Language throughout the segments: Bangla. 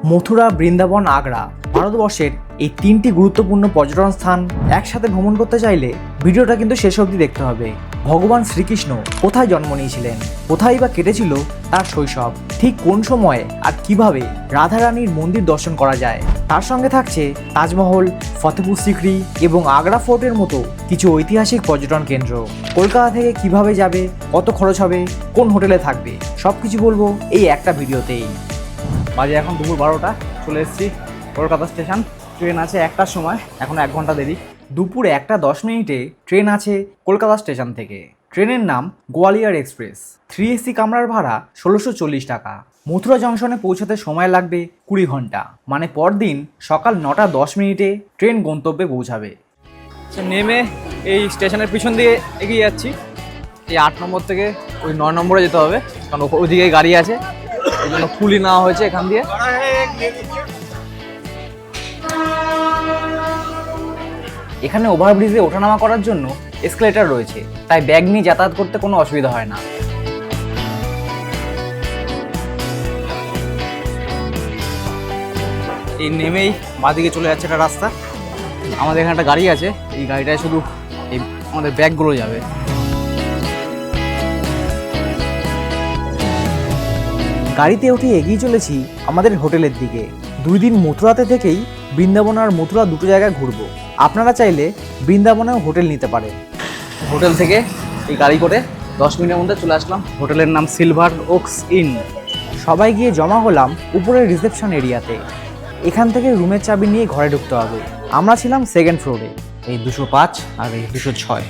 মথুরা, বৃন্দাবন, আগ্রা ভারতবর্ষের এই তিনটি গুরুত্বপূর্ণ পর্যটন স্থান একসাথে ভ্রমণ করতে চাইলে ভিডিওটা কিন্তু শেষ অবধি দেখতে হবে। ভগবান শ্রীকৃষ্ণ কোথায় জন্ম নিয়েছিলেন, কোথায় বা কেটেছিল তার শৈশব, ঠিক কোন সময়ে আর কিভাবে রাধারানীর মন্দির দর্শন করা যায়, তার সঙ্গে থাকছে তাজমহল, ফতেপুর সিক্রি এবং আগ্রা ফোর্টের মতো কিছু ঐতিহাসিক পর্যটন কেন্দ্র। কলকাতা থেকে কিভাবে যাবে, কত খরচ হবে, কোন হোটেলে থাকবে, সবকিছু বলবো এই একটা ভিডিওতেই। বাজে এখন দুপুর 12টা, চলে এসেছি কলকাতা স্টেশন। ট্রেন আছে 1টার সময়, এখন 1 ঘন্টা দেরি। দুপুর 1:10 ট্রেন আছে কলকাতা স্টেশন থেকে। ট্রেনের নাম গোয়ালিয়র এক্সপ্রেস। 3 AC কামরার ভাড়া 1640 টাকা। মথুরা জংশনে পৌঁছাতে সময় লাগবে 20 ঘন্টা, মানে পরদিন সকাল 9:10 ট্রেন গন্তব্যে পৌঁছাবে। নেমে এই স্টেশনের পিছন দিয়ে এগিয়ে যাচ্ছি। এই 8 নম্বর থেকে ওই 9 নম্বরে যেতে হবে, কারণ ওইদিকে গাড়ি আছে, এই জন্য কুলি নেওয়া হয়েছে এখান দিয়ে। এখানে ওভারব্রিজে ওঠানামা করার জন্য এসকেলেটর রয়েছে, তাই ব্যাগ নিয়ে যাতায়াত করতে কোনো অসুবিধা হয় না। এই নেমেই বাঁদিকে চলে যাচ্ছে একটা রাস্তা। আমাদের এখানে একটা গাড়ি আছে, এই গাড়িটায় শুধু এই আমাদের ব্যাগগুলো যাবে। গাড়িতে উঠে এগিয়ে চলেছি আমাদের হোটেলের দিকে। 2 দিন মথুরাতে থেকেই বৃন্দাবন আর মথুরা দুটো জায়গায় ঘুরবো। আপনারা চাইলে বৃন্দাবনেও হোটেল নিতে পারেন। হোটেল থেকে এই গাড়ি করে 10 মিনিটের মধ্যে চলে আসলাম। হোটেলের নাম সিলভার ওকস ইন। সবাই গিয়ে জমা হলাম উপরের রিসেপশন এরিয়াতে। এখান থেকে রুমের চাবি নিয়ে ঘরে ঢুকতে হবে। আমরা ছিলাম 2nd ফ্লোরে, এই 205 আর এই 206।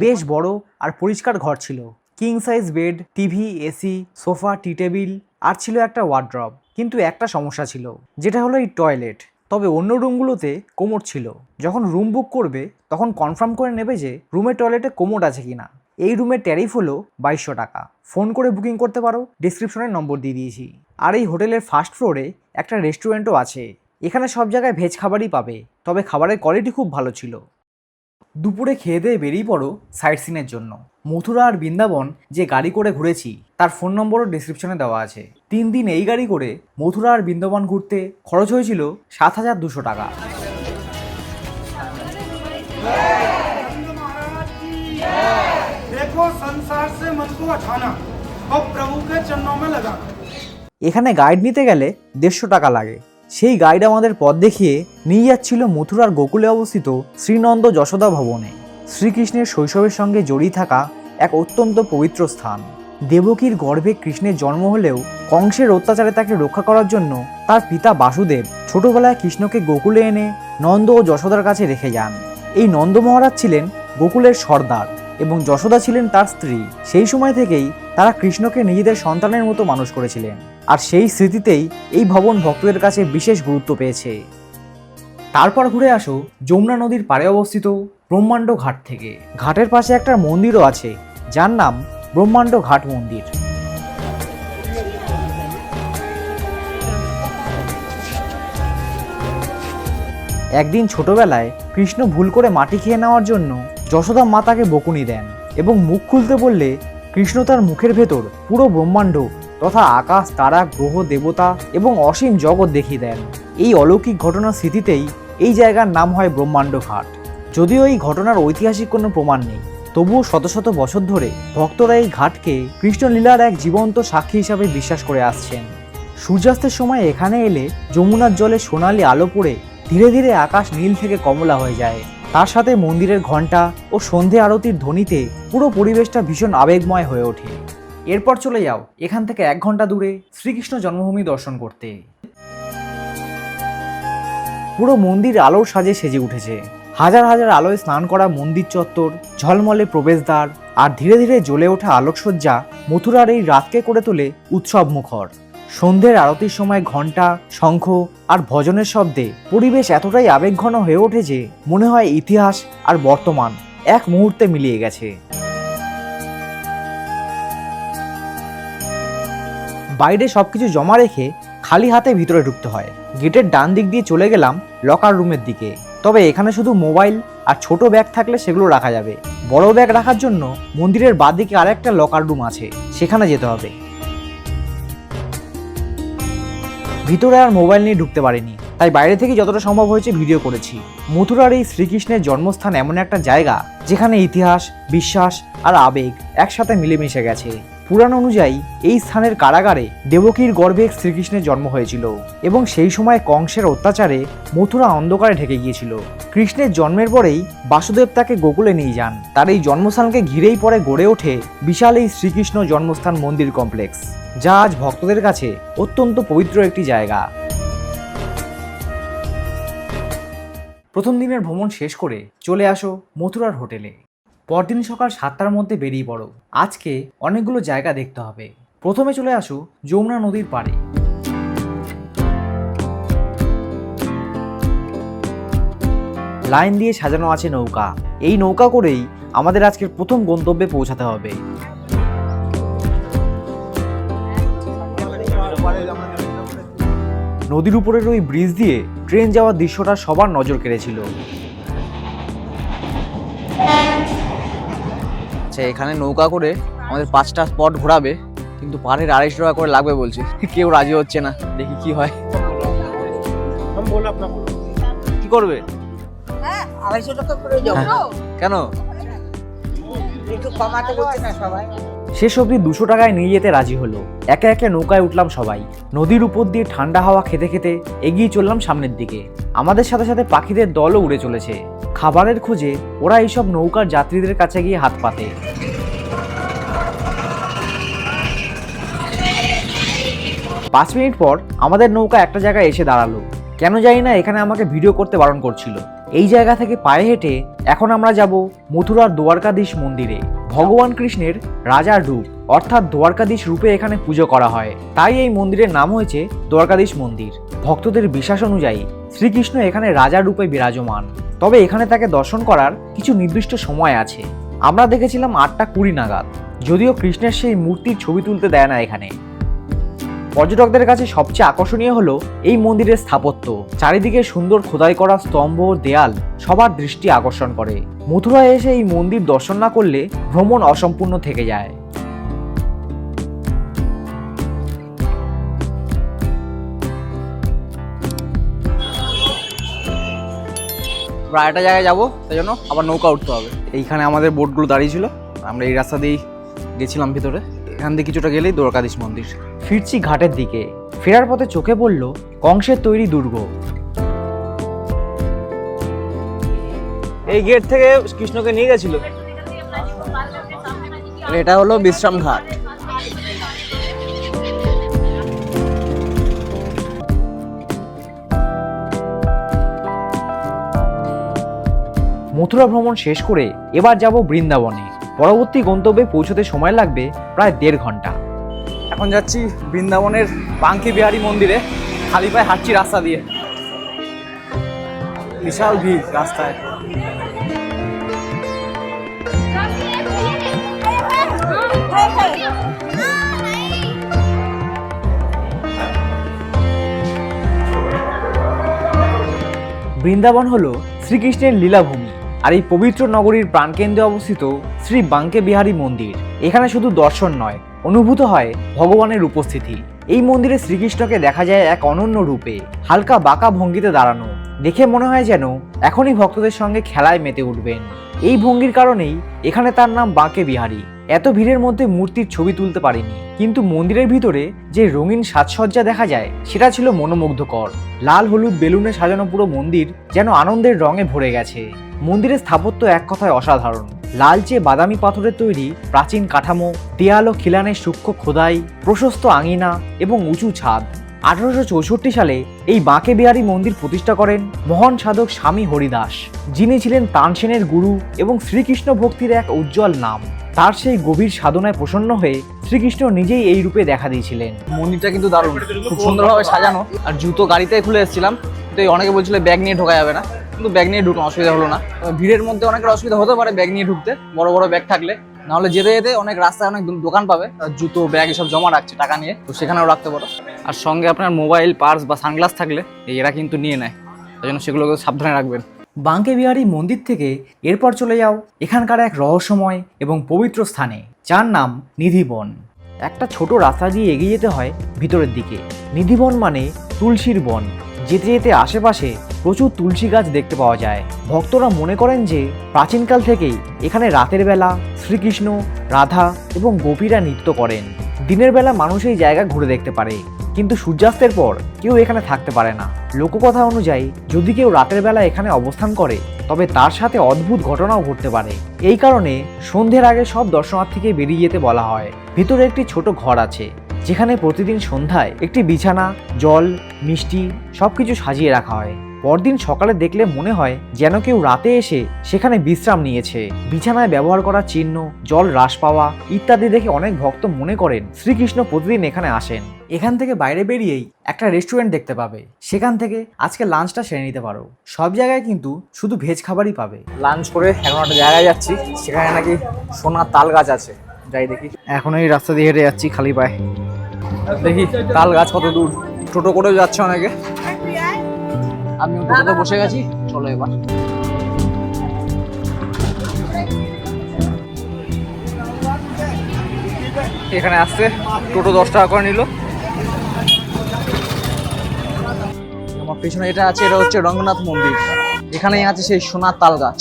বেশ বড় আর পরিষ্কার ঘর ছিল। King size bed, TV, AC, sofa, tea table, আর ছিল একটা ওয়ার্ড্রব। কিন্তু একটা সমস্যা ছিল, যেটা হলো এই টয়লেট। তবে অন্য রুমগুলোতে কোমোড ছিল। যখন রুম বুক করবে তখন কনফার্ম করে নেবে যে রুমের টয়লেটে কোমোড আছে কিনা। এই রুমের ট্যারিফ হলো 2200 টাকা। ফোন করে বুকিং করতে পারো, ডিসক্রিপশনে নম্বর দিয়ে দিয়েছি। আর এই হোটেলের ফার্স্ট ফ্লোরে একটা রেস্টুরেন্টও আছে। এখানে সব জায়গায় ভেজ খাবারই পাবে, তবে খাবারের কোয়ালিটি খুব ভালো ছিল। দুপুরে খেয়ে দিয়ে বেরিয়ে পড়ো সাইট সিনের জন্য। মথুরা আর বৃন্দাবন যে গাড়ি করে ঘুরেছি তার ফোন নম্বরও ডিসক্রিপশনে দেওয়া আছে। 3 দিন এই গাড়ি করে মথুরা আর বৃন্দাবন ঘুরতে খরচ হয়েছিল 7200 টাকা। এখানে গাইড নিতে গেলে 150 টাকা লাগে। সেই গাইড আমাদের পথ দেখিয়ে নিয়ে যাচ্ছিল মথুরার গোকুলে অবস্থিত শ্রীনন্দ যশোদা ভবনে। শ্রীকৃষ্ণের শৈশবের সঙ্গে জড়িয়ে থাকা এক অত্যন্ত পবিত্র স্থান। দেবকীর গর্ভে কৃষ্ণের জন্ম হলেও কংসের অত্যাচারে তাকে রক্ষা করার জন্য তার পিতা বাসুদেব ছোটবেলায় কৃষ্ণকে গোকুলে এনে নন্দ ও যশোদার কাছে রেখে যান। এই নন্দ মহারাজ ছিলেন গোকুলের সর্দার এবং যশোদা ছিলেন তার স্ত্রী। সেই সময় থেকেই তারা কৃষ্ণকে নিজেদের সন্তানের মতো মানুষ করেছিলেন, আর সেই স্মৃতিতেই এই ভবন ভক্তদের কাছে বিশেষ গুরুত্ব পেয়েছে। তারপর ঘুরে আসো যমুনা নদীর পাড়ে অবস্থিত ব্রহ্মাণ্ড ঘাট থেকে। ঘাটের পাশে একটা মন্দিরও আছে, যার নাম ব্রহ্মাণ্ড ঘাট মন্দির। একদিন ছোটবেলায় কৃষ্ণ ভুল করে মাটি খেয়ে নেওয়ার জন্য যশোদা মা তাকে বকুনি দেন এবং মুখ খুলতে বললে কৃষ্ণ তার মুখের ভেতর পুরো ব্রহ্মাণ্ড তথা আকাশ, তারা, গ্রহ, দেবতা এবং অসীম জগৎ দেখিয়ে দেন। এই অলৌকিক ঘটনার স্মৃতিতেই এই জায়গার নাম হয় ব্রহ্মাণ্ড ঘাট। যদিও এই ঘটনার ঐতিহাসিক কোনো প্রমাণ নেই, তবুও শত শত বছর ধরে ভক্তরা এই ঘাটকে কৃষ্ণলীলার এক জীবন্ত সাক্ষী হিসাবে বিশ্বাস করে আসছেন। সূর্যাস্তের সময় এখানে এলে যমুনার জলে সোনালি আলো পড়ে ধীরে ধীরে আকাশ নীল থেকে কমলা হয়ে যায়। তার সাথে মন্দিরের ঘণ্টা ও সন্ধে আরতির ধ্বনিতে পুরো পরিবেশটা ভীষণ আবেগময় হয়ে ওঠে। এরপর চলে যাও এখান থেকে 1 ঘন্টা দূরে শ্রীকৃষ্ণ জন্মভূমি দর্শন করতে। পুরো মন্দির আলোর সাজে সেজে উঠেছে। হাজার হাজার আলোয় স্নান করা মন্দির চত্বর, ঝলমলে প্রবেশদ্বার আর ধীরে ধীরে জ্বলে ওঠা আলোকসজ্জা মথুরার এই রাতকে করে তোলে উৎসব মুখর। সন্ধ্যের আরতির সময় ঘণ্টা, শঙ্খ আর ভজনের শব্দে পরিবেশ এতটাই আবেগঘন হয়ে ওঠে যে মনে হয় ইতিহাস আর বর্তমান এক মুহূর্তে মিলিয়ে গেছে। বাইরে সবকিছু জমা রেখে খালি হাতে ভিতরে ঢুকতে হয়। গেটের ডান দিক দিয়ে চলে গেলাম লকার রুমের দিকে। তবে এখানে শুধু মোবাইল আর ছোট ব্যাগ থাকলে সেগুলো রাখা যাবে। বড় ব্যাগ রাখার জন্য মন্দিরের বাঁদিকে আরেকটা লকার রুম আছে, সেখানে যেতে হবে। ভিতরে আর মোবাইল নিয়ে ঢুকতে পারিনি, তাই বাইরে থেকে যতটা সম্ভব হয়েছে ভিডিও করেছি। মথুরার এই শ্রীকৃষ্ণের জন্মস্থান এমন একটা জায়গা যেখানে ইতিহাস, বিশ্বাস আর আবেগ একসাথে মিলেমিশে গেছে। পুরাণ অনুযায়ী এই স্থানের কারাগারে দেবকীর গর্ভে শ্রীকৃষ্ণের জন্ম হয়েছিল এবং সেই সময় কংসের অত্যাচারে মথুরা অন্ধকারে ঢেকে গিয়েছিল। কৃষ্ণের জন্মের পরেই বাসুদেব তাকে গোকুলে নিয়ে যান। তার এই জন্মস্থানকে ঘিরেই পরে গড়ে ওঠে বিশাল এই শ্রীকৃষ্ণ জন্মস্থান মন্দির কমপ্লেক্স, যা আজ ভক্তদের কাছে অত্যন্ত পবিত্র একটি জায়গা। প্রথম দিনের ভ্রমণ শেষ করে চলে আসো মথুরার হোটেলে। পরদিন সকাল 7টার মধ্যে বেরিয়ে পড়ো। আজকে অনেকগুলো জায়গা দেখতে হবে। প্রথমে চলে আসো যমুনা নদীর পাড়ে। লাইন দিয়ে সাজানো আছে নৌকা। এই নৌকা করেই আমাদের আজকের প্রথম গন্তব্যে পৌঁছাতে হবে। নদীর উপরের ওই ব্রিজ দিয়ে ট্রেন যাওয়ার দৃশ্যটা সবার নজর কেড়েছিল। আচ্ছা, এখানে নৌকা করে আমাদের 5টা স্পট ঘোরাবে, কিন্তু পারের 250 টাকা করে লাগবে বলছে। কেউ রাজি হচ্ছে না, দেখি কি হয়। কি করবে? 250 টাকা করে যাবো। কেন? একটু কমাতে বলছে না সবাই। শেষ অবধি 200 টাকায় নিয়ে যেতে রাজি হলো। একে একে নৌকায় উঠলাম সবাই। নদীর উপর দিয়ে ঠান্ডা হাওয়া খেতে খেতে এগিয়ে চললাম সামনের দিকে। আমাদের সাথে সাথে পাখিদের দলও উড়ে চলেছে। খাবারের খোঁজে ওরা এইসব নৌকার যাত্রীদের কাছে গিয়ে হাত পাতে। 5 মিনিট পর আমাদের নৌকা একটা জায়গায় এসে দাঁড়ালো। কেন জানি না এখানে আমাকে ভিডিও করতে বারণ করছিল। এই জায়গা থেকে পায়ে হেঁটে এখন আমরা যাব মথুরার দ্বারকাধীশ মন্দিরে। ভগবান কৃষ্ণের রাজার রূপ অর্থাৎ দ্বারকাধীশ রূপে এখানে পুজো করা হয়, তাই এই মন্দিরের নাম হয়েছে দ্বারকাধীশ মন্দির। ভক্তদের বিশ্বাস অনুযায়ী শ্রীকৃষ্ণ এখানে রাজার রূপে বিরাজমান। তবে এখানে তাকে দর্শন করার কিছু নির্দিষ্ট সময় আছে। আমরা দেখেছিলাম 8টা 20 নাগাদ, যদিও কৃষ্ণের সেই মূর্তির ছবি তুলতে দেয় না এখানে। পর্যটকদের কাছে সবচেয়ে আকর্ষণীয় হলো এই মন্দিরের স্থাপত্য। চারিদিকে সুন্দর খোদাই করা স্তম্ভ ও দেয়াল সবার দৃষ্টি আকর্ষণ করে। মথুরায় এসে এই মন্দির দর্শন না করলে ভ্রমণ অসম্পূর্ণ থেকে যায়। আমরা একটা জায়গায় যাবো, তাই জন্য আবার নৌকা উঠতে হবে। এইখানে আমাদের বোটগুলো দাঁড়িয়ে ছিল, আমরা এই রাস্তা দিয়েই গেছিলাম ভিতরে। এখান দিয়ে কিছুটা গেলেই দ্বারকাধীশ মন্দির। ফিরছি ঘাটের দিকে। ফেরার পথে চোখে পড়ল কংসের তৈরি দুর্গ। এই গেট থেকে কৃষ্ণকে নিয়ে গেছিল। এটা হলো বিশ্রাম ঘাট। মথুরা ভ্রমণ শেষ করে এবার যাব বৃন্দাবনে। পরবর্তী গন্তব্যে পৌঁছতে সময় লাগবে প্রায় 1.5 ঘন্টা। এখন যাচ্ছি বৃন্দাবনের বাঙ্কি বিহারী মন্দিরে। খালি পায়ে হাঁটছি রাস্তা দিয়ে, বিশাল ভিড় রাস্তায়। বৃন্দাবন হলো শ্রীকৃষ্ণের লীলাভূমি, আর এই পবিত্র নগরীর প্রাণকেন্দ্রে অবস্থিত শ্রী বাঙ্কে বিহারী মন্দির। এখানে শুধু দর্শন নয়, অনুভূত হয় ভগবানের উপস্থিতি। এই মন্দিরে শ্রীকৃষ্ণকে দেখা যায় এক অনন্য রূপে, হালকা বাঁকা ভঙ্গিতে দাঁড়ানো। দেখে মনে হয় যেন এখনই ভক্তদের সঙ্গে খেলায় মেতে উঠবেন। এই ভঙ্গির কারণেই এখানে তার নাম বাঁকে বিহারী। এত ভিড়ের মধ্যে মূর্তির ছবি তুলতে পারিনি, কিন্তু মন্দিরের ভিতরে যে রঙিন সাজসজ্জা দেখা যায় সেটা ছিল মনোমুগ্ধকর। লাল হলুদ বেলুনে সাজানো পুরো মন্দির যেন আনন্দের রঙে ভরে গেছে। মন্দিরের স্থাপত্য এক কথায় অসাধারণ। লালচে বাদামি পাথরের তৈরি প্রাচীন কাঠামো, দেয়াল ও খিলানের সূক্ষ্ম খোদাই, প্রশস্ত আঙিনা এবং উঁচু ছাদ। 1864 সালে এই বাঁকে বিহারী মন্দির প্রতিষ্ঠা করেন মহান সাধক স্বামী হরিদাস, যিনি ছিলেন তানসেনের গুরু এবং শ্রীকৃষ্ণ ভক্তির এক উজ্জ্বল নাম। তার সেই গভীর সাধনায় প্রসন্ন হয়ে শ্রীকৃষ্ণ নিজেই এই রূপে দেখা দিয়েছিলেন। মন্দিরটা কিন্তু দারুণ, খুব সুন্দরভাবে সাজানো। আর জুতো গাড়িতে খুলে এসেছিলাম, কিন্তু অনেকে বলছিল ব্যাগ নিয়ে ঢোকা যাবে না, কিন্তু ব্যাগ নিয়ে ঢুকলাম, অসুবিধা হলো না। ভিড়ের মধ্যে অনেকের অসুবিধা হতে পারে ব্যাগ নিয়ে ঢুকতে, বড় বড় ব্যাগ থাকলে। নাহলে যেতে যেতে অনেক রাস্তায় অনেক দোকান পাবে, জুতো ব্যাগ এসব জমা রাখছে টাকা নিয়ে, তো সেখানেও রাখতে পারো। আর সঙ্গে আপনার মোবাইল, পার্স বা সানগ্লাস থাকলে এরা কিন্তু নিয়ে নেয়, তাই জন্য সেগুলোকে সাবধানে রাখবেন। বাঙ্কে বিহারী মন্দির থেকে এরপর চলে যাও এখানকার এক রহস্যময় এবং পবিত্র স্থানে, যার নাম নিধিবন। একটা ছোট রাস্তা দিয়ে এগিয়ে যেতে হয় ভিতরের দিকে। নিধিবন মানে তুলসীর বন। যেতে যেতে আশেপাশে প্রচুর তুলসী গাছ দেখতে পাওয়া যায়। ভক্তরা মনে করেন যে প্রাচীনকাল থেকেই এখানে রাতের বেলা শ্রীকৃষ্ণ, রাধা এবং গোপীরা নৃত্য করেন। দিনের বেলা মানুষ এই জায়গা ঘুরে দেখতে পারে, কিন্তু সূর্যাস্তের পর কেউ এখানে থাকতে পারে না। লোককথা অনুযায়ী যদি কেউ রাতের বেলা এখানে অবস্থান করে তবে তার সাথে অদ্ভুত ঘটনাও ঘটতে পারে। এই কারণে সন্ধ্যের আগে সব দর্শনার্থীকে বেরিয়ে যেতে বলা হয়। ভিতরে একটি ছোট ঘর আছে যেখানে প্রতিদিন সন্ধ্যায় একটি বিছানা, জল, মিষ্টি সবকিছু সাজিয়ে রাখা হয়। পরদিন সকালে দেখলে মনে হয় যেন কেউ রাতে এসে সেখানে বিশ্রাম নিয়েছে। বিছানায় ব্যবহার করা চিহ্ন, জল হ্রাস পাওয়া ইত্যাদি দেখে অনেক ভক্ত মনে করেন শ্রীকৃষ্ণ প্রতিদিন এখানে আসেন। এখান থেকে বাইরে বেরিয়েই একটা রেস্টুরেন্ট দেখতে পাবে, সেখান থেকে আজকে লাঞ্চটা সেরে নিতে পারো। সব জায়গায় কিন্তু শুধু ভেজ খাবারই পাবে। লাঞ্চ করে এখন একটা জায়গায় যাচ্ছি, সেখানে নাকি সোনার তাল গাছ আছে, যাই দেখি। এখন এই রাস্তা দিয়ে হেঁটে যাচ্ছি খালি পায়ে, দেখি তাল গাছ কত দূর। টোটো করেও যাচ্ছে অনেকে, আমিও টোটোতে বসে গেছি। চলো এবার এখানে আসতে টোটো 10 টাকা করে নিল। আমার পেছনে এটা আছে, এটা হচ্ছে রঙ্গনাথ মন্দির। এখানেই আছে সেই সোনার তাল গাছ।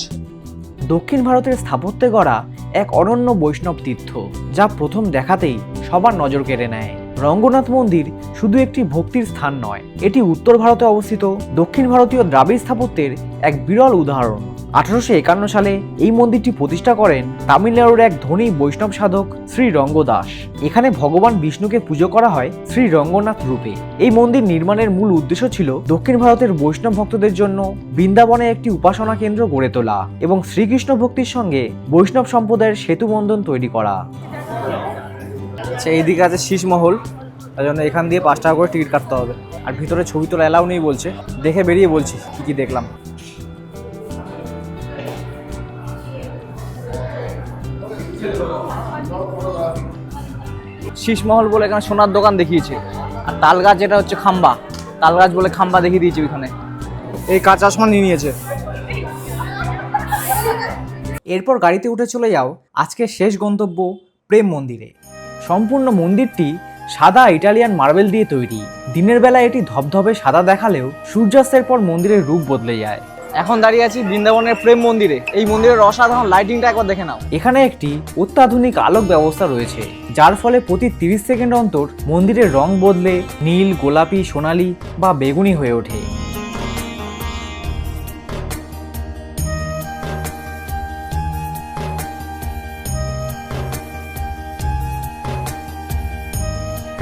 দক্ষিণ ভারতের স্থাপত্যে গড়া এক অনন্য বৈষ্ণব তীর্থ, যা প্রথম দেখাতেই সবার নজর কেড়ে নেয়। রঙ্গনাথ মন্দির শুধু একটি ভক্তির স্থান নয়, এটি উত্তর ভারতে অবস্থিত দক্ষিণ ভারতীয় দ্রাবিড় স্থাপত্যের এক বিরল উদাহরণ। 1851 সালে এই মন্দিরটি প্রতিষ্ঠা করেন তামিলনাড়ুর এক ধনী বৈষ্ণব সাধক শ্রী রঙ্গদাস। এখানে ভগবান বিষ্ণুকে পুজো করা হয় শ্রী রঙ্গনাথ রূপে। এই মন্দির নির্মাণের মূল উদ্দেশ্য ছিল দক্ষিণ ভারতের বৈষ্ণব ভক্তদের জন্য বৃন্দাবনে একটি উপাসনা কেন্দ্র গড়ে তোলা এবং শ্রীকৃষ্ণ ভক্তির সঙ্গে বৈষ্ণব সম্প্রদায়ের সেতু বন্ধন তৈরি করা। এইদিকে আছে শীষমহল, তার জন্য এখান দিয়ে 5 টাকা করে টিকিট কাটতে হবে। আর ভিতরে ছবি তোলা অ্যালাউ নেই বলছে, দেখে বেরিয়ে বলছি কি কি দেখলাম। শীষমহল বলে এখানে সোনার দোকান দেখিয়েছে, আর তাল গাছ যেটা হচ্ছে খাম্বা, তাল গাছ বলে খাম্বা দেখিয়ে দিয়েছে ওইখানে। এই কাঁচা আসমান নিয়ে নিয়েছে। এরপর গাড়িতে উঠে চলে যাও আজকের শেষ গন্তব্য প্রেম মন্দিরে। সম্পূর্ণ মন্দিরটি সাদা ইটালিয়ান মার্বেল দিয়ে তৈরি। দিনের বেলা এটি ধবধবে সাদা দেখালেও সূর্যাস্তের পর মন্দিরের রূপ বদলে যায়। এখন দাঁড়িয়ে আছি বৃন্দাবনের প্রেম মন্দিরে। এই মন্দিরের অসাধারণ লাইটিংটা একবার দেখে নাও। এখানে একটি অত্যাধুনিক আলোক ব্যবস্থা রয়েছে, যার ফলে প্রতি 30 সেকেন্ড অন্তর মন্দিরের রং বদলে নীল, গোলাপি, সোনালী বা বেগুনি হয়ে ওঠে।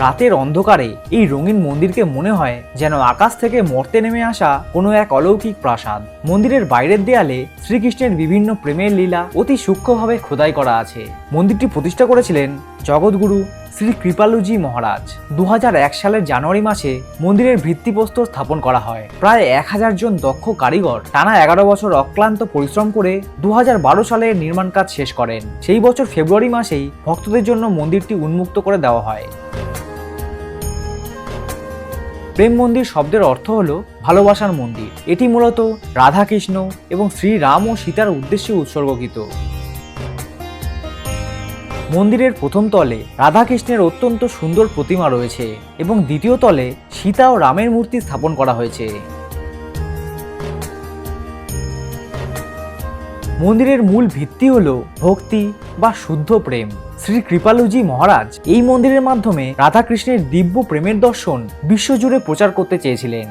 রাতের অন্ধকারে এই রঙিন মন্দিরকে মনে হয় যেন আকাশ থেকে মর্তে নেমে আসা কোনো এক অলৌকিক প্রাসাদ। মন্দিরের বাইরের দেয়ালে শ্রীকৃষ্ণের বিভিন্ন প্রেমের লীলা অতি সূক্ষ্মভাবে খোদাই করা আছে। মন্দিরটি প্রতিষ্ঠা করেছিলেন জগৎগুরু শ্রী কৃপালুজি মহারাজ। 2001 সালের জানুয়ারি মাসে মন্দিরের ভিত্তিপ্রস্তর স্থাপন করা হয়। প্রায় 1000 জন দক্ষ কারিগর টানা 11 বছর অক্লান্ত পরিশ্রম করে 2012 সালে নির্মাণ কাজ শেষ করেন। সেই বছর ফেব্রুয়ারি মাসেই ভক্তদের জন্য মন্দিরটি উন্মুক্ত করে দেওয়া হয়। প্রেম মন্দির শব্দের অর্থ হলো ভালোবাসার মন্দির। এটি মূলত রাধাকৃষ্ণ এবং শ্রীরাম ও সীতার উদ্দেশ্যে উৎসর্গীকৃত। মন্দিরের প্রথম তলে রাধাকৃষ্ণের অত্যন্ত সুন্দর প্রতিমা রয়েছে এবং দ্বিতীয় তলে সীতা ও রামের মূর্তি স্থাপন করা হয়েছে। মন্দিরের মূল ভিত্তি হলো ভক্তি বা শুদ্ধ প্রেম। শ্রী কৃপালুজি মহারাজ এই মন্দিরের মাধ্যমে রাধাকৃষ্ণের দিব্য প্রেমের দর্শন বিশ্বজুড়ে প্রচার করতে চেয়েছিলেন।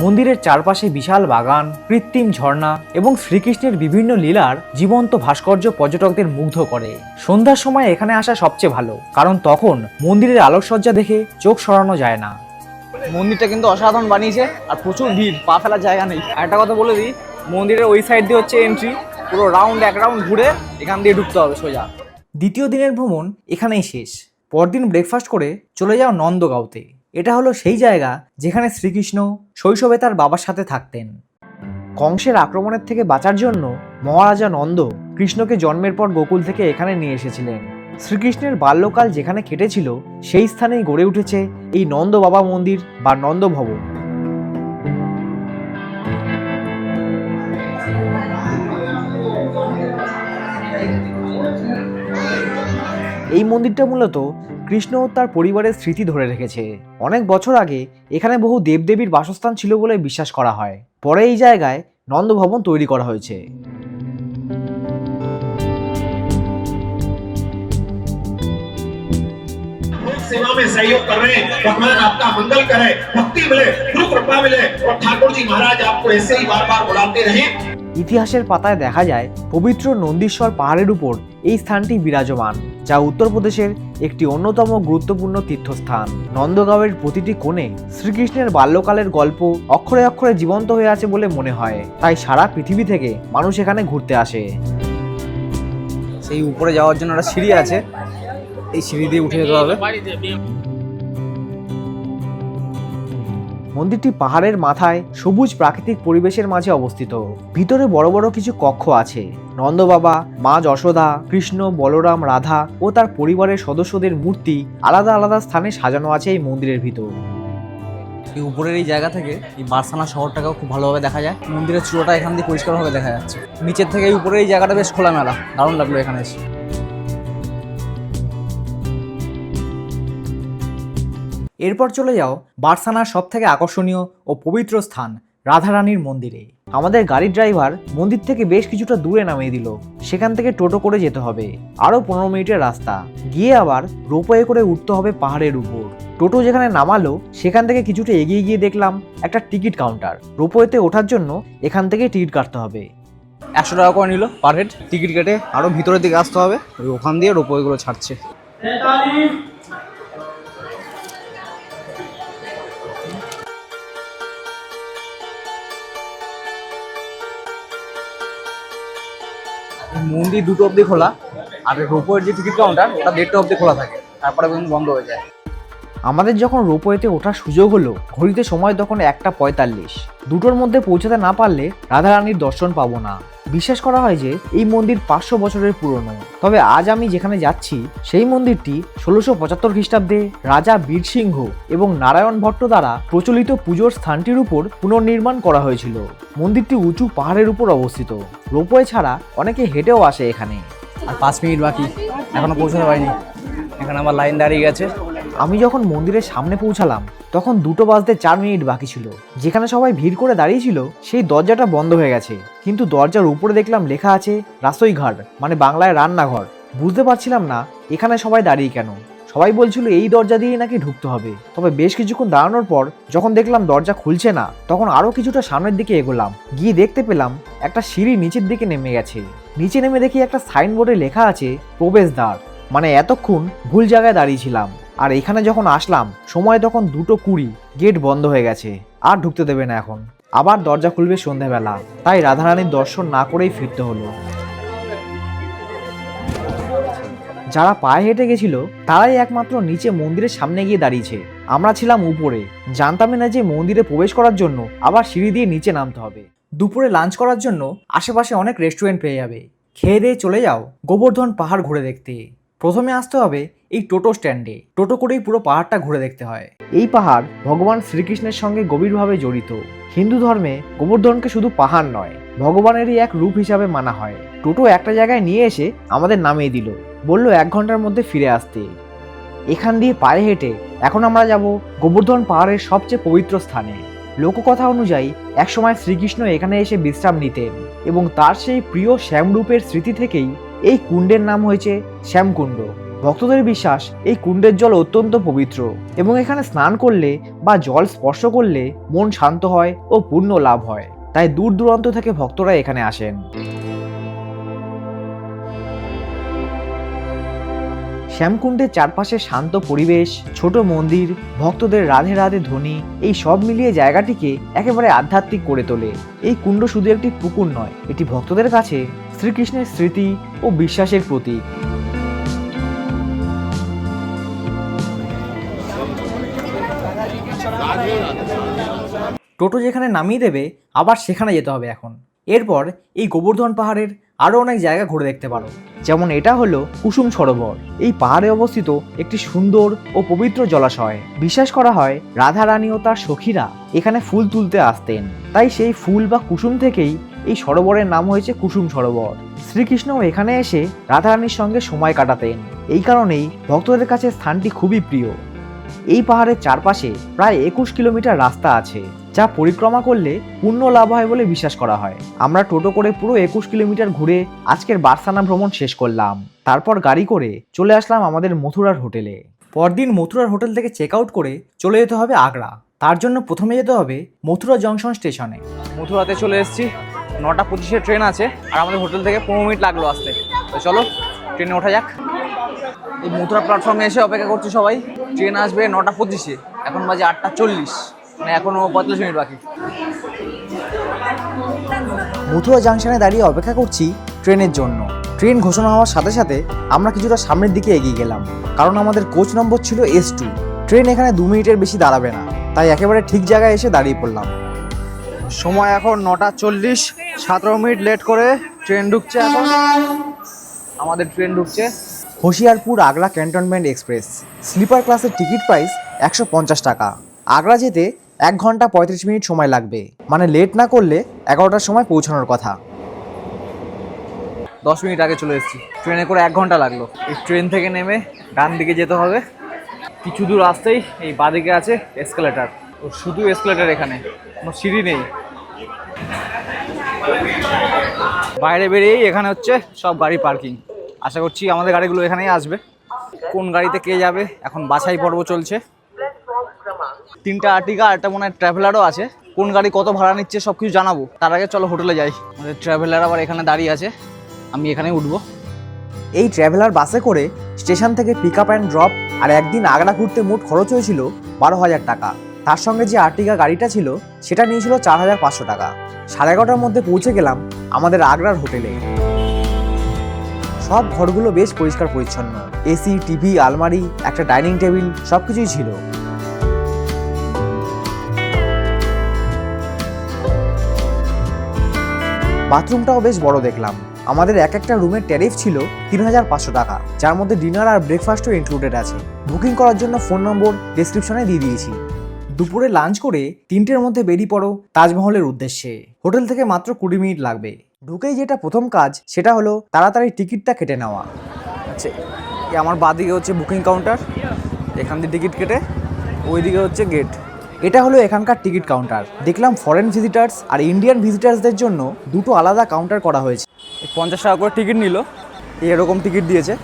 মন্দিরের চারপাশে বিশাল বাগান, কৃত্রিম ঝর্ণা এবং শ্রীকৃষ্ণের বিভিন্ন লীলার জীবন্ত ভাস্কর্য পর্যটকদের মুগ্ধ করে। সন্ধ্যার সময় এখানে আসা সবচেয়ে ভালো, কারণ তখন মন্দিরের আলোকসজ্জা দেখে চোখ সরানো যায় না। মন্দিরটা কিন্তু অসাধারণ বানিয়েছে, আর প্রচুর ভিড়, পা ফেলার জায়গা নেই। আর একটা কথা বলে দিই, মন্দিরের ওই সাইড দিয়ে হচ্ছে এন্ট্রি, পুরো এক রাউন্ড ঘুরে এখান দিয়ে ঢুকতে হবে সোজা। দ্বিতীয় দিনের ভ্রমণ এখানেই শেষ। পরদিন ব্রেকফাস্ট করে চলে যাও নন্দগাঁওতে। এটা হলো সেই জায়গা যেখানে শ্রীকৃষ্ণ শৈশবে তার বাবার সাথে থাকতেন। কংসের আক্রমণের থেকে বাঁচার জন্য মহারাজা নন্দ কৃষ্ণকে জন্মের পর গোকুল থেকে এখানে নিয়ে এসেছিলেন। শ্রীকৃষ্ণের বাল্যকাল যেখানে কেটেছিল সেই স্থানেই গড়ে উঠেছে এই নন্দ বাবা মন্দির বা নন্দ ভবন। এই মন্দিরটা মূলত কৃষ্ণ ও তার পরিবারের স্মৃতি ধরে রেখেছে। অনেক বছর আগে এখানে বহু দেবদেবীর বাসস্থান ছিল বলে বিশ্বাস করা হয়। পরে এই জায়গায় নন্দ ভবন তৈরি করা হয়েছে। सेवा में सहयोग कर रहे हैं। भगवान आपका मंगल करे, भक्ति मिले, गुरु कृपा मिले और ठाकुर जी महाराज आपको ऐसे ही बार बार बुलाते रहे। ইতিহাসের পাতায় দেখা যায় পবিত্র নন্দীশ্বর পাহাড়ের উপর এই স্থানটি বিরাজমান, যা উত্তরপ্রদেশের একটি অন্যতম গুরুত্বপূর্ণ তীর্থস্থান। নন্দগাঁওয়ের প্রতিটি কোণে শ্রীকৃষ্ণের বাল্যকালের গল্প অক্ষরে অক্ষরে জীবন্ত হয়ে আছে বলে মনে হয়, তাই সারা পৃথিবী থেকে মানুষ এখানে ঘুরতে আসে। সেই উপরে যাওয়ার জন্য একটা সিঁড়ি আছে, এই সিঁড়ি দিয়ে উঠে যেতে হবে। মন্দিরটি পাহাড়ের মাথায় সবুজ প্রাকৃতিক পরিবেশের মাঝে অবস্থিত। ভিতরে বড় বড় কিছু কক্ষ আছে। নন্দ বাবা, মা যশোদা, কৃষ্ণ, বলরাম, রাধা ও তার পরিবারের সদস্যদের মূর্তি আলাদা আলাদা স্থানে সাজানো আছে এই মন্দিরের ভিতর। এই উপরের এই জায়গা থেকে এই বারসানা শহরটাকেও খুব ভালোভাবে দেখা যায়। মন্দিরের চূড়াটা এখান দিয়ে পরিষ্কারভাবে দেখা যাচ্ছে। নিচের থেকে এই উপরের এই জায়গাটা বেশ খোলামেলা, দারুণ লাগলো এখানে এসে। এরপর চলে যাও বারসানার সব থেকে আকর্ষণীয় ও পবিত্র স্থান রাধারানীর মন্দিরে। আমাদের গাড়ির ড্রাইভার মন্দির থেকে বেশ কিছুটা দূরে নামিয়ে দিল। সেখান থেকে টোটো করে যেতে হবে আরও 15 মিনিটের রাস্তা, গিয়ে আবার রোপওয়ে করে উঠতে হবে পাহাড়ের উপর। টোটো যেখানে নামালো সেখান থেকে কিছুটা এগিয়ে গিয়ে দেখলাম একটা টিকিট কাউন্টার। রোপওয়েতে ওঠার জন্য এখান থেকে টিকিট কাটতে হবে। 100 টাকা করে নিল পার হেড। টিকিট কেটে আরও ভিতরের দিকে আসতে হবে, ওখান দিয়ে রোপওয়েগুলো ছাড়ছে। মন্দির 2টো অবধি খোলা, আর রোপওয়ের যে টিকিট কাউন্টার ওটা 1:30 অবধি খোলা থাকে, তারপরে বন্ধ হয়ে যায়। আমাদের যখন রোপওয়েতে ওঠার সুযোগ হলো, ঘড়িতে সময় তখন 1:45। দুটোর মধ্যে পৌঁছাতে না পারলে রাধারানীর দর্শন পাবো না। বিশ্বাস করা হয় যে এই মন্দির 500 বছরের পুরনো। তবে আজ আমি যেখানে যাচ্ছি সেই মন্দিরটি 1675 খ্রিস্টাব্দে রাজা বীরসিংহ এবং নারায়ণ ভট্ট দ্বারা প্রচলিত পুজোর স্থানটির উপর পুনর্নির্মাণ করা হয়েছিল। মন্দিরটি উঁচু পাহাড়ের উপর অবস্থিত। রোপওয়ে ছাড়া অনেকে হেঁটেও আসে এখানে। আর 5 মিনিট বাকি, এখনো পৌঁছাতে পারিনি। এখানে আমার লাইন দাঁড়িয়ে গেছে। আমি যখন মন্দিরের সামনে পৌঁছালাম তখন 2টো বাজতে 4 মিনিট বাকি ছিল। যেখানে সবাই ভিড় করে দাঁড়িয়েছিল সেই দরজাটা বন্ধ হয়ে গেছে, কিন্তু দরজার উপরে দেখলাম লেখা আছে রাসোইঘাট, মানে বাংলায় রান্নাঘর। বুঝতে পারছিলাম না এখানে সবাই দাঁড়িয়ে কেন। সবাই বলছিল এই দরজা দিয়ে নাকি ঢুকতে হবে। তবে বেশ কিছুক্ষণ দাঁড়ানোর পর যখন দেখলাম দরজা খুলছে না, তখন আরও কিছুটা সামনের দিকে এগোলাম। গিয়ে দেখতে পেলাম একটা সিঁড়ি নিচের দিকে নেমে গেছে। নিচে নেমে দেখি একটা সাইনবোর্ডে লেখা আছে প্রবেশদ্বার, মানে এতক্ষণ ভুল জায়গায় দাঁড়িয়েছিলাম। আর এখানে যখন আসলাম সময় তখন 2:20, গেট বন্ধ হয়ে গেছে, আর ঢুকতে দেবে না এখন। আবার দরজা খুলবে সন্ধ্যাবেলা, তাই রাধারানীর দর্শন না করেই ফিরতে হলো। যারা পায়ে হেঁটে গেছিল তারাই একমাত্র নিচে মন্দিরের সামনে গিয়ে দাঁড়িয়েছে। আমরা ছিলাম উপরে, জানতামই না যে মন্দিরে প্রবেশ করার জন্য আবার সিঁড়ি দিয়ে নিচে নামতে হবে। দুপুরে লাঞ্চ করার জন্য আশেপাশে অনেক রেস্টুরেন্ট পেয়ে যাবে। খেয়ে দিয়ে চলে যাও গোবর্ধন পাহাড় ঘুরে দেখতে। প্রথমে আসতে হবে এই টোটো স্ট্যান্ডে। টোটো করেই পুরো পাহাড়টা ঘুরে দেখতে হয়। এই পাহাড় ভগবান শ্রীকৃষ্ণের সঙ্গে গভীরভাবে জড়িত। হিন্দু ধর্মে গোবর্ধনকে শুধু পাহাড় নয়, ভগবানেরই এক রূপ হিসাবে মানা হয়। টোটো একটা জায়গায় নিয়ে এসে আমাদের নামিয়ে দিল, বলল 1 ঘন্টার মধ্যে ফিরে আসতে। এখান দিয়ে পায়ে হেঁটে এখন আমরা যাব গোবর্ধন পাহাড়ের সবচেয়ে পবিত্র স্থানে। লোককথা অনুযায়ী একসময় শ্রীকৃষ্ণ এখানে এসে বিশ্রাম নিতেন এবং তার সেই প্রিয় শ্যামরূপের স্মৃতি থেকেই এই কুণ্ডের নাম হয়েছে শ্যামকুণ্ড। ভক্তদের বিশ্বাস এই কুণ্ডের জল অত্যন্ত পবিত্র এবং এখানে স্নান করলে বা জল স্পর্শ করলে মন শান্ত হয় ও পুণ্য লাভ হয়। তাই দূর দূরান্ত থেকে ভক্তরা এখানে আসেন। শ্যামকুণ্ডের চারপাশে শান্ত পরিবেশ, ছোট মন্দির, ভক্তদের রাধে রাধে ধ্বনি, এই সব মিলিয়ে জায়গাটিকে একেবারে আধ্যাত্মিক করে তোলে। এই কুণ্ড শুধু একটি পুকুর নয়, এটি ভক্তদের কাছে শ্রীকৃষ্ণের স্মৃতি ও বিশ্বাসের প্রতীক। টোটো যেখানে নামিয়ে দেবে আবার সেখানে যেতে হবে এখন। এরপর এই গোবর্ধন পাহাড়ের আরও অনেক জায়গা ঘুরে দেখতে পারো। যেমন এটা হলো কুসুম সরোবর। এই পাহাড়ে অবস্থিত একটি সুন্দর ও পবিত্র জলাশয়। বিশ্বাস করা হয় রাধা রানী ও তার সখীরা এখানে ফুল তুলতে আসতেন, তাই সেই ফুল বা কুসুম থেকেই এই সরোবরের নাম হয়েছে কুসুম সরোবর। শ্রীকৃষ্ণ এখানে এসে রাধারানীর সঙ্গে সময় কাটাতেন, এই কারণেই ভক্তদের কাছে স্থানটি খুবই প্রিয়। এই পাহাড়ের চারপাশে প্রায় 21 কিলোমিটার রাস্তা আছে, যা পরিক্রমা করলে পুণ্য লাভ হয় বলে বিশ্বাস করা হয়। আমরা টোটো করে পুরো 21 কিলোমিটার ঘুরে আজকের বারসানা ভ্রমণ শেষ করলাম। তারপর গাড়ি করে চলে আসলাম আমাদের মথুরার হোটেলে। পরদিন মথুরার হোটেল থেকে চেক আউট করে চলে যেতে হবে আগ্রা। তার জন্য প্রথমে যেতে হবে মথুরা জংশন স্টেশনে। মথুরাতে চলে এসেছি, 9:25 ট্রেন আছে, আর আমাদের হোটেল থেকে 15 মিনিট লাগলো আসতে। তো চলো ট্রেনে ওঠা যাক। এই মথুরা প্ল্যাটফর্মে এসে অপেক্ষা করছি সবাই। ট্রেন আসবে 9:25, এখন বাজে 8:40, মানে এখনও 45 মিনিট বাকি। মথুরা জাংশনে দাঁড়িয়ে অপেক্ষা করছি ট্রেনের জন্য। ট্রেন ঘোষণা হওয়ার সাথে সাথে আমরা কিছুটা সামনের দিকে এগিয়ে গেলাম, কারণ আমাদের কোচ নম্বর ছিল S2। ট্রেন এখানে 2 মিনিটের বেশি দাঁড়াবে না, তাই একেবারে ঠিক জায়গায় এসে দাঁড়িয়ে পড়লাম। সময় এখন 9:40, 17 মিনিট লেট করে ট্রেন ঢুকছে। এখন আমাদের ট্রেন ঢুকছে Hoshiarpur Agra cantonment express. Sleeper ক্লাসের টিকিট প্রাইস 150 টাকা। আগ্রা যেতে 1 ঘন্টা 35 মিনিট সময় লাগবে, মানে লেট না করলে 11টার সময় পৌঁছানোর কথা। 10 মিনিট আগে চলে এসেছি। ট্রেনে করে 1 ঘন্টা লাগলো। এই ট্রেন থেকে নেমে ডান দিকে যেতে হবে। কিছু দূর আসতেই এই বাঁদিকে আছে এসকেলেটার। ও শুধু এসকেলেটার, এখানে কোনো সিঁড়ি নেই। বাইরে বেরিয়েই এখানে হচ্ছে সব গাড়ি পার্কিং। আশা করছি আমাদের গাড়িগুলো এখানেই আসবে। কোন গাড়িতে কে যাবে এখন বাছাই পর্ব চলছে। 3টা আর্টিকা আর একটা মনে হয় ট্রাভেলারও আছে। কোন গাড়ি কত ভাড়া নিচ্ছে সব কিছু জানাবো। তার আগে চলো হোটেলে যাই। আমাদের ট্রাভেলার আবার এখানে দাঁড়িয়ে আছে, আমি এখানেই উঠবো। এই ট্রাভেলার বাসে করে স্টেশন থেকে পিক আপ অ্যান্ড ড্রপ আর একদিন আগ্রা ঘুরতে মোট খরচ হয়েছিল 12,000 টাকা। তার সঙ্গে যে আর্টিকা গাড়িটা ছিল সেটা নিয়েছিল 4,500 টাকা। 11:30টার মধ্যে পৌঁছে গেলাম আমাদের আগ্রার হোটেলে। সব ঘরগুলো বেশ পরিষ্কার পরিচ্ছন্ন, এসি, টিভি, আলমারি, একটা ডাইনিং টেবিল সবকিছুই ছিল। বাথরুমটাও বেশ বড় দেখলাম। আমাদের এক একটা রুমের ট্যারিফ ছিল 3,500 টাকা, যার মধ্যে ডিনার আর ব্রেকফাস্টও ইনক্লুডেড আছে। বুকিং করার জন্য ফোন নম্বর ডেসক্রিপশনে দিয়ে দিয়েছি। দুপুরে লাঞ্চ করে 3টের মধ্যে বেরিয়ে পড়ো তাজমহলের উদ্দেশ্যে। হোটেল থেকে মাত্র 20 মিনিট লাগবে। ঢুকেই যেটা প্রথম কাজ সেটা হলো তাড়াতাড়ি টিকিটটা কেটে নেওয়া। আচ্ছা, এই আমার বাঁদিকে হচ্ছে বুকিং কাউন্টার, এখান দিয়ে টিকিট কেটে ওইদিকে হচ্ছে গেট। এটা হলো এখানকার টিকিট কাউন্টার। দেখলাম ফরেন ভিজিটার্স আর ইন্ডিয়ান ভিজিটার্সদের জন্য দুটো আলাদা কাউন্টার করা হয়েছে। 50 টাকা করে টিকিট নিল, এরকম টিকিট দিয়েছে।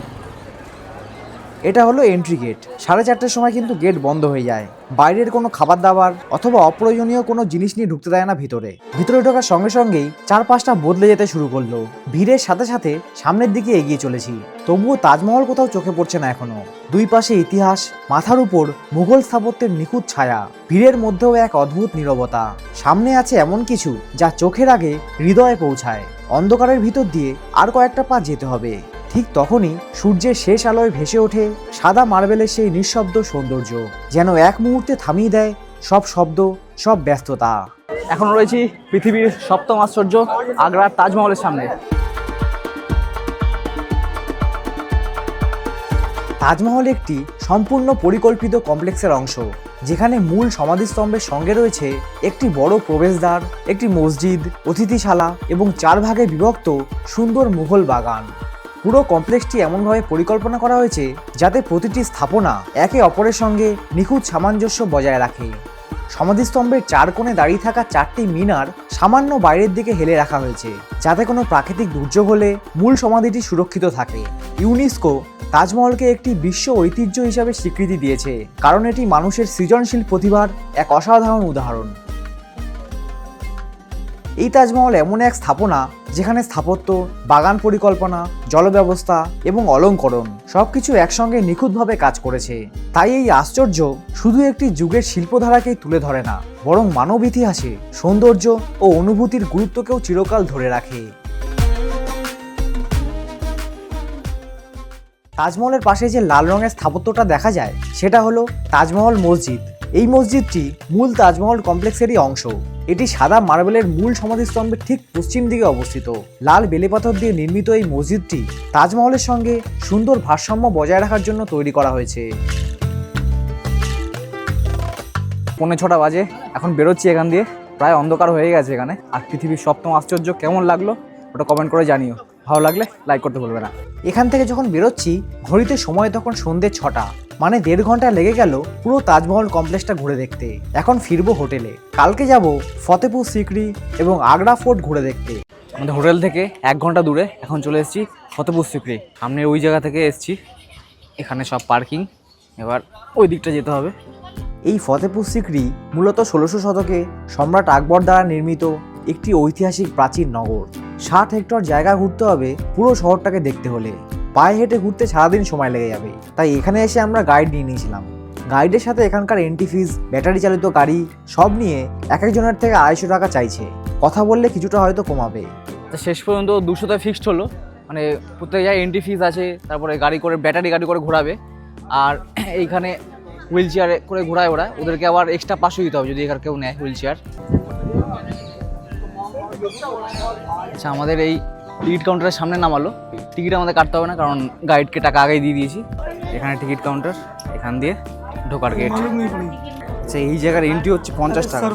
এটা হলো এন্ট্রি গেট। 4:30টার সময় কিন্তু গেট বন্ধ হয়ে যায়। বাইরের কোনো খাবার দাবার অথবা অপ্রয়োজনীয় কোনো জিনিস নিয়ে ঢুকতে দেয় না ভিতরে। ভিতরে ঢোকার সঙ্গে সঙ্গেই চারপাশটা বদলে যেতে শুরু করলো। ভিড়ের সাথে সাথে সামনের দিকে এগিয়ে চলেছি, তবুও তাজমহল কোথাও চোখে পড়ছে না এখনো। দুই পাশে ইতিহাস, মাথার উপর মুঘল স্থাপত্যের নিখুঁত ছায়া, ভিড়ের মধ্যেও এক অদ্ভুত নীরবতা। সামনে আছে এমন কিছু যা চোখের আগে হৃদয়ে পৌঁছায়। অন্ধকারের ভিতর দিয়ে আর কয়েকটা পা যেতে হবে। ঠিক তখনই সূর্যের শেষ আলোয় ভেসে ওঠে সাদা মার্বেলের সেই নিঃশব্দ সৌন্দর্য, যেন এক মুহূর্তে থামিয়ে দেয় সব শব্দ, সব ব্যস্ততা। এখন রয়েছি পৃথিবীর 7ম আশ্চর্য আগ্রার তাজমহলের সামনে। তাজমহল একটি সম্পূর্ণ পরিকল্পিত কমপ্লেক্সের অংশ, যেখানে মূল সমাধিস্তম্ভের সঙ্গে রয়েছে একটি বড় প্রবেশদ্বার, একটি মসজিদ, অতিথিশালা এবং 4 ভাগে বিভক্ত সুন্দর মুঘল বাগান। পুরো কমপ্লেক্সটি এমনভাবে পরিকল্পনা করা হয়েছে যাতে প্রতিটি স্থাপনা একে অপরের সঙ্গে নিখুঁত সামঞ্জস্য বজায় রাখে। সমাধিস্তম্ভের 4 কোণে দাঁড়িয়ে থাকা 4টি মিনার সামান্য বাইরের দিকে হেলে রাখা হয়েছে, যাতে কোনো প্রাকৃতিক দুর্যোগ হলে মূল সমাধিটি সুরক্ষিত থাকে। ইউনেস্কো তাজমহলকে একটি বিশ্ব ঐতিহ্য হিসাবে স্বীকৃতি দিয়েছে, কারণ এটি মানুষের সৃজনশীল প্রতিভার এক অসাধারণ উদাহরণ। এই তাজমহল এমন এক স্থাপনা যেখানে স্থাপত্য, বাগান পরিকল্পনা, জলব্যবস্থা এবং অলঙ্করণ সবকিছু একসঙ্গে নিখুঁতভাবে কাজ করেছে। তাই এই আশ্চর্য শুধু একটি যুগের শিল্পধারাকেই তুলে ধরে না, বরং মানব ইতিহাসে সৌন্দর্য ও অনুভূতির গুরুত্বকেও চিরকাল ধরে রাখে। তাজমহলের পাশে যে লাল রঙের স্থাপত্যটা দেখা যায় সেটা হলো তাজমহল মসজিদ। এই মসজিদটি মূল তাজমহল কমপ্লেক্সেরই অংশ। এটি সাদা মার্বেলের মূল সমাধিস্তম্ভের ঠিক পশ্চিম দিকে অবস্থিত। লাল বেলেপাথর দিয়ে নির্মিত এই মসজিদটি তাজমহলের সঙ্গে সুন্দর ভারসাম্য বজায় রাখার জন্য তৈরি করা হয়েছে। 5:45 বাজে, এখন বেরোচ্ছি এখান দিয়ে। প্রায় অন্ধকার হয়ে গেছে এখানে। আর পৃথিবীর সপ্তম আশ্চর্য কেমন লাগলো ওটা কমেন্ট করে জানিও। ভালো লাগলে লাইক করতে ভুলবে না। এখান থেকে যখন বেরোচ্ছি ঘড়িতে সময় তখন সন্ধ্যে 6টা, মানে 1.5 ঘন্টা লেগে গেল পুরো তাজমহল কমপ্লেক্সটা ঘুরে দেখতে। এখন ফিরবো হোটেলে। কালকে যাব ফতেপুর সিকরি এবং আগ্রা ফোর্ট ঘুরে দেখতে। আমাদের হোটেল থেকে 1 ঘন্টা দূরে এখন চলে এসেছি ফতেপুর সিকরি। সামনে ওই জায়গা থেকে এসেছি, এখানে সব পার্কিং, এবার ওই দিকটা যেতে হবে। এই ফতেপুর সিকরি মূলত 1600 শতকে সম্রাট আকবর দ্বারা নির্মিত একটি ঐতিহাসিক প্রাচীন নগর। 60 হেক্টর জায়গা ঘুরতে হবে পুরো শহরটাকে দেখতে হলে। পায়ে হেঁটে ঘুরতে সারাদিন সময় লেগে যাবে, তাই এখানে এসে আমরা গাইড নিয়ে নিয়েছিলাম। গাইডের সাথে এখানকার এন্ট্রি ফিস, ব্যাটারি চালিত গাড়ি সব নিয়ে এক একজনের থেকে 250 টাকা চাইছে। কথা বললে কিছুটা হয়তো কমাবে। তা শেষ পর্যন্ত 200তে ফিক্সড হলো, মানে প্রত্যেক জায়গায় এন্ট্রি ফিস আছে, তারপরে গাড়ি করে ব্যাটারি গাড়ি করে ঘোরাবে। আর এইখানে হুইল চেয়ারে করে ঘোরায় ওরা, ওদেরকে আবার এক্সট্রা 500 দিতে হবে যদি এখানে কেউ নেয় হুইল চেয়ার। আচ্ছা, আমাদের এই টিকিট কাউন্টারের সামনে নামালো। টিকিট আমাদের কাটতে হবে না, কারণ গাইডকে টাকা আগেই দিয়ে দিয়েছি। এখানে টিকিট কাউন্টার, এখান দিয়ে ঢোকার গেট। আচ্ছা, এই জায়গার এন্ট্রি হচ্ছে 50 টাকা।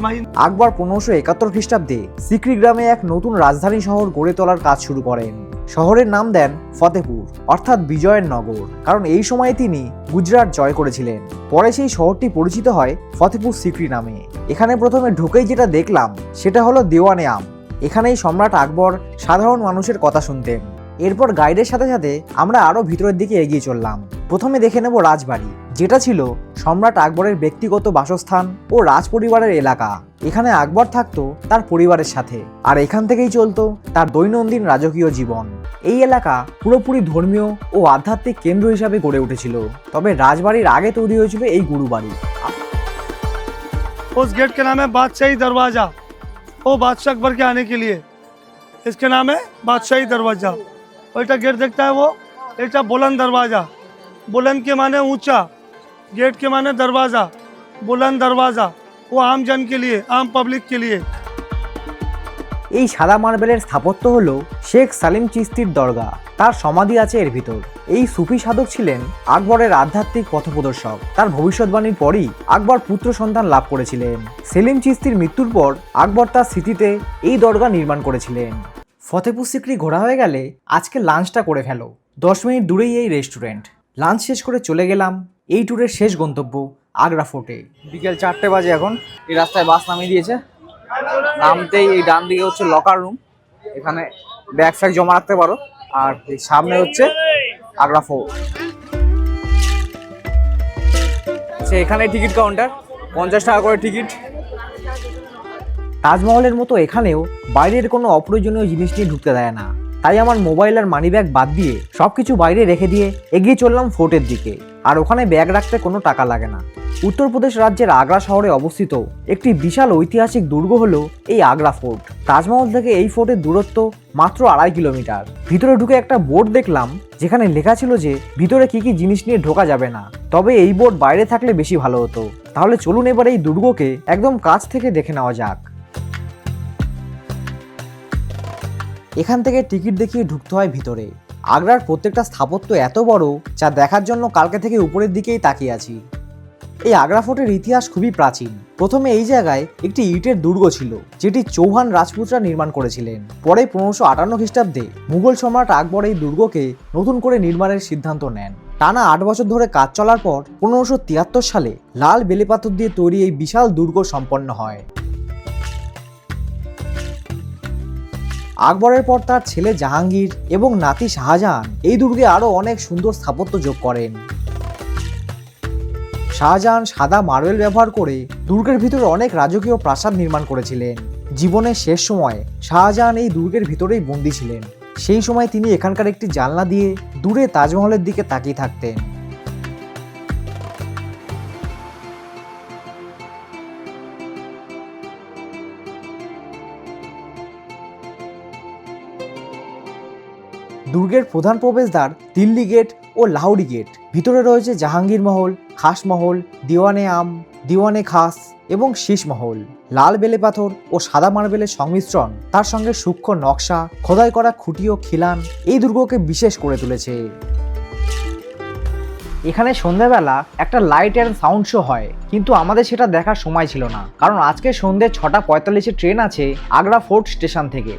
আকবর 1571 খ্রিস্টাব্দে সিকরি গ্রামে এক নতুন রাজধানী শহর গড়ে তোলার কাজ শুরু করেন। শহরের নাম দেন ফতেপুর, অর্থাৎ বিজয়ের নগর, কারণ এই সময়ে তিনি গুজরাট জয় করেছিলেন। পরে সেই শহরটি পরিচিত হয় ফতেপুর সিকরি নামে। এখানে প্রথমে ঢুকেই যেটা দেখলাম সেটা হলো দেওয়ানে আম। এখানেই সম্রাট আকবর সাধারণ মানুষের কথা শুনতেন। এরপর গাইডের সাথে সাথে আমরা আরো ভিতরের দিকে এগিয়ে চললাম। প্রথমে দেখে নেব রাজবাড়ি, যেটা ছিল সম্রাট আকবরের ব্যক্তিগত বাসস্থান ও রাজ পরিবারের এলাকা। এখানে আকবর থাকতো তার পরিবারের সাথে, আর এখান থেকেই চলতো তার দৈনন্দিন রাজকীয় জীবন। এই এলাকা পুরোপুরি ধর্মীয় ও আধ্যাত্মিক কেন্দ্র হিসাবে গড়ে উঠেছিল। তবে রাজবাড়ির আগে তৈরি হয়েছিল এই গুরুবাড়ি। उस गेट के नाम है बादशाही दरवाजा। वो बादशाह अकबर के आने के लिए इसके नाम है बादशाही दरवाजा। और एक गेट देखता है वो एक बुलंद दरवाजा। बुलंद के माने ऊंचा, गेट के माने दरवाजा, बुलंद दरवाजा। वो आम जन के लिए, आम पब्लिक के लिए। এই সাদা মার্বেলের স্থাপত্য হলো শেখ সালিম চিস্তির দরগা। তার সমাধি আছে এর ভিতর। এই সুফি সাধক ছিলেন আকবরের আধ্যাত্মিক পথপ্রদর্শক। তার ভবিষ্যৎবাণীর পরই আকবর পুত্র সন্তান লাভ করেছিলেন। সেলিম চিস্তির মৃত্যুর পর আকবর তার স্মৃতিতে এই দরগা নির্মাণ করেছিলেন। ফতেপুর সিকরি ঘোরা হয়ে গেলে আজকে লাঞ্চটা করে ফেলো। 10 মিনিট দূরেই এই রেস্টুরেন্ট। লাঞ্চ শেষ করে চলে গেলাম এই ট্যুরের শেষ গন্তব্য আগ্রা ফোর্টে। বিকেল 4টে বাজে এখন। এই রাস্তায় বাস নামিয়ে দিয়েছে। নামতেই এই ডান দিকে হচ্ছে লকার রুম, এখানে ব্যাগ ফ্যাগ জমা রাখতে পারো। আর এই সামনে হচ্ছে আগ্রা ফোর্ট। এখানে টিকিট কাউন্টার, 50 টাকা করে টিকিট। তাজমহলের মতো এখানেও বাইরের কোনো অপ্রয়োজনীয় জিনিস নিয়ে ঢুকতে দেয় না। তাই আমার মোবাইল আর মানি ব্যাগ বাদ দিয়ে সবকিছু বাইরে রেখে দিয়ে এগিয়ে চললাম ফোর্টের দিকে। আর ওখানে ব্যাগ রাখতে কোনো টাকা লাগে না। উত্তরপ্রদেশ রাজ্যের আগ্রা শহরে অবস্থিত একটি বিশাল ঐতিহাসিক দুর্গ হলো এই আগ্রা ফোর্ট। তাজমহল থেকে এই ফোর্টের দূরত্ব মাত্র 2.5 কিলোমিটার। ভিতরে ঢুকে একটা বোর্ড দেখলাম যেখানে লেখা ছিল যে ভিতরে কি কি জিনিস নিয়ে ঢোকা যাবে না। তবে এই বোর্ড বাইরে থাকলে বেশি ভালো হতো। তাহলে চলুন এবার এই দুর্গকে একদম কাছ থেকে দেখে নেওয়া যাক। এখান থেকে টিকিট দেখিয়ে ঢুকতে হয় ভিতরে। আগ্রার প্রত্যেকটা স্থাপত্য এত বড় যা দেখার জন্য কালকে থেকে উপরের দিকেই তাকিয়ে আছি। এই আগ্রা ফোর্টের ইতিহাস খুবই প্রাচীন। প্রথমে এই জায়গায় একটি ইটের দুর্গ ছিল, যেটি চৌহান রাজপুতরা নির্মাণ করেছিলেন। পরে 1558 খ্রিস্টাব্দে মুঘল সম্রাট আকবর এই দুর্গকে নতুন করে নির্মাণের সিদ্ধান্ত নেন। টানা 8 বছর ধরে কাজ চলার পর 1573 সালে লাল বেলেপাথর দিয়ে তৈরি এই বিশাল দুর্গ সম্পন্ন হয়। আকবরের পর তার ছেলে জাহাঙ্গীর এবং নাতি শাহজাহান এই দুর্গে আরো অনেক সুন্দর স্থাপত্য যোগ করেন। শাহজাহান সাদা মার্বেল ব্যবহার করে দুর্গের ভিতরে অনেক রাজকীয় প্রাসাদ নির্মাণ করেছিলেন। জীবনের শেষ সময় শাহজাহান এই দুর্গের ভিতরেই বন্দী ছিলেন। সেই সময় তিনি এখানকার একটি জানলা দিয়ে দূরে তাজমহলের দিকে তাকিয়ে থাকতেন। দুর্গের প্রধান প্রবেশদ্বার দিল্লি গেট ও লাহোরি গেট। ভিতরে রয়েছে জাহাঙ্গীর মহল, খাস মহল, দিওয়ানে আম, দিওয়ানে খাস এবং শীষ মহল। লাল বেলে পাথর ও সাদা মার্বেলের সংমিশ্রণ, তার সঙ্গে সূক্ষ্ম নকশা, খোদাই করা খুঁটি ও খিলান এই দুর্গকে বিশেষ করে তুলেছে। এখানে সন্ধ্যাবেলা একটা লাইট অ্যান্ড সাউন্ড শো হয়, কিন্তু আমাদের সেটা দেখার সময় ছিল না, কারণ আজকে সন্ধ্যে 6:45 ট্রেন আছে আগ্রা ফোর্ট স্টেশন থেকে।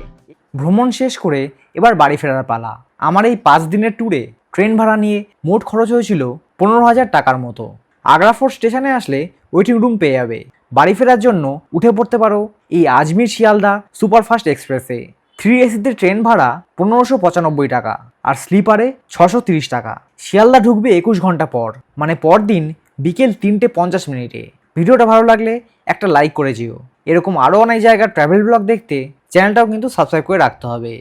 ভ্রমণ শেষ করে এবার বাড়ি ফেরার পালা। আমার এই 5 দিনের ট্যুরে ট্রেন ভাড়া নিয়ে মোট খরচ হয়েছিল 15,000 টাকার মতো। আগ্রা ফোর্ট স্টেশনে আসলে ওয়েটিং রুম পেয়ে যাবে। বাড়ি ফেরার জন্য উঠে পড়তে পারো এই আজমির শিয়ালদা সুপারফাস্ট এক্সপ্রেসে। 3 এসিতে ট্রেন ভাড়া 1595 টাকা আর স্লিপারে 630 টাকা। শিয়ালদা ঢুকবে 21 ঘন্টা পর, মানে পরদিন বিকেল 3:50। ভিডিওটা ভালো লাগলে একটা লাইক করে যেও। এরকম আরও অনেক জায়গার ট্রাভেল ব্লগ দেখতে চ্যানেলটাও কিন্তু সাবস্ক্রাইব করে রাখতে হবে।